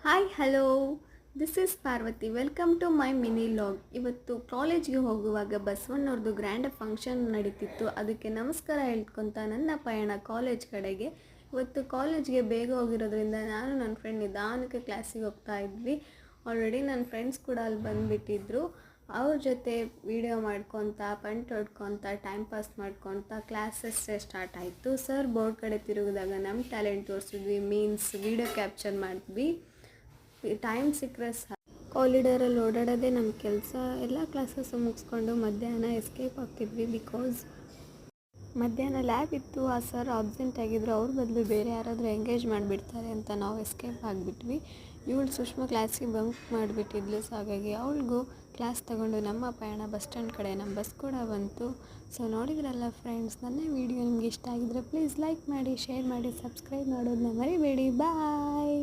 Hi hello, this is Parvati. Welcome to my mini vlog. ಇವತ್ತು ಕಾಲೇಜ್ಗೆ ಹೋಗುವಾಗ ಬಸವಣ್ಣವ್ರದ್ದು ಗ್ರ್ಯಾಂಡ್ ಫಂಕ್ಷನ್ ನಡೀತಿತ್ತು. ಅದಕ್ಕೆ ನಮಸ್ಕಾರ ಹೇಳ್ಕೊತ ನನ್ನ ಪಯಣ ಕಾಲೇಜ್ ಕಡೆಗೆ. ಇವತ್ತು ಕಾಲೇಜ್ಗೆ ಬೇಗ ಹೋಗಿರೋದ್ರಿಂದ ನಾನು ನನ್ನ ಫ್ರೆಂಡ್ ನಿಧಾನಕ್ಕೆ ಕ್ಲಾಸಿಗೆ ಹೋಗ್ತಾ ಇದ್ವಿ. ಆಲ್ರೆಡಿ ನನ್ನ ಫ್ರೆಂಡ್ಸ್ ಕೂಡ ಅಲ್ಲಿ ಬಂದುಬಿಟ್ಟಿದ್ರು. ಅವ್ರ ಜೊತೆ ವೀಡಿಯೋ ಮಾಡ್ಕೊತ ಪಂಟ್ ಹೊಡ್ಕೊತ ಟೈಮ್ ಪಾಸ್ ಮಾಡ್ಕೊತ ಕ್ಲಾಸಸ್ ಸ್ಟಾರ್ಟ್ ಆಯಿತು. ಸರ್ ಬೋರ್ಡ್ ಕಡೆ ತಿರುಗಿದಾಗ ನಮ್ಮ ಟ್ಯಾಲೆಂಟ್ ತೋರಿಸಿದ್ವಿ, ಮೀನ್ಸ್ ವೀಡಿಯೋ ಕ್ಯಾಪ್ಚರ್ ಮಾಡಿದ್ವಿ. ಟೈಮ್ ಸಿಕ್ಕರೆ ಕಾರಿಡಾರಲ್ಲಿ ಓಡಾಡೋದೇ ನಮ್ಮ ಕೆಲಸ. ಎಲ್ಲ ಕ್ಲಾಸಸ್ಸು ಮುಗಿಸ್ಕೊಂಡು ಮಧ್ಯಾಹ್ನ ಎಸ್ಕೇಪ್ ಆಗ್ತಿದ್ವಿ. ಬಿಕಾಸ್ ಮಧ್ಯಾಹ್ನ ಲ್ಯಾಬ್ ಇತ್ತು, ಆ ಸರ್ ಅಬ್ಸೆಂಟ್ ಆಗಿದ್ರು. ಅವ್ರ ಬದಲು ಬೇರೆ ಯಾರಾದರೂ ಎಂಗೇಜ್ ಮಾಡಿಬಿಡ್ತಾರೆ ಅಂತ ನಾವು ಎಸ್ಕೇಪ್ ಆಗಿಬಿಟ್ವಿ. ಇವಳು ಸುಷ್ಮಾ ಕ್ಲಾಸಿಗೆ ಬಂಕ್ ಮಾಡಿಬಿಟ್ಟಿದ್ಲು. ಸೊ ಹಾಗಾಗಿ ಅವಳಿಗೂ ಕ್ಲಾಸ್ ತಗೊಂಡು ನಮ್ಮ ಪಯಣ ಬಸ್ ಸ್ಟ್ಯಾಂಡ್ ಕಡೆ. ನಮ್ಮ ಬಸ್ ಕೂಡ ಬಂತು. ಸೊ ನೋಡಿದ್ರಲ್ಲ ಫ್ರೆಂಡ್ಸ್, ನನ್ನ ವಿಡಿಯೋ ನಿಮ್ಗೆ ಇಷ್ಟ ಆಗಿದ್ರೆ ಪ್ಲೀಸ್ ಲೈಕ್ ಮಾಡಿ, ಶೇರ್ ಮಾಡಿ, ಸಬ್ಸ್ಕ್ರೈಬ್ ಮಾಡೋದನ್ನ ಮರಿಬೇಡಿ. ಬಾಯ್.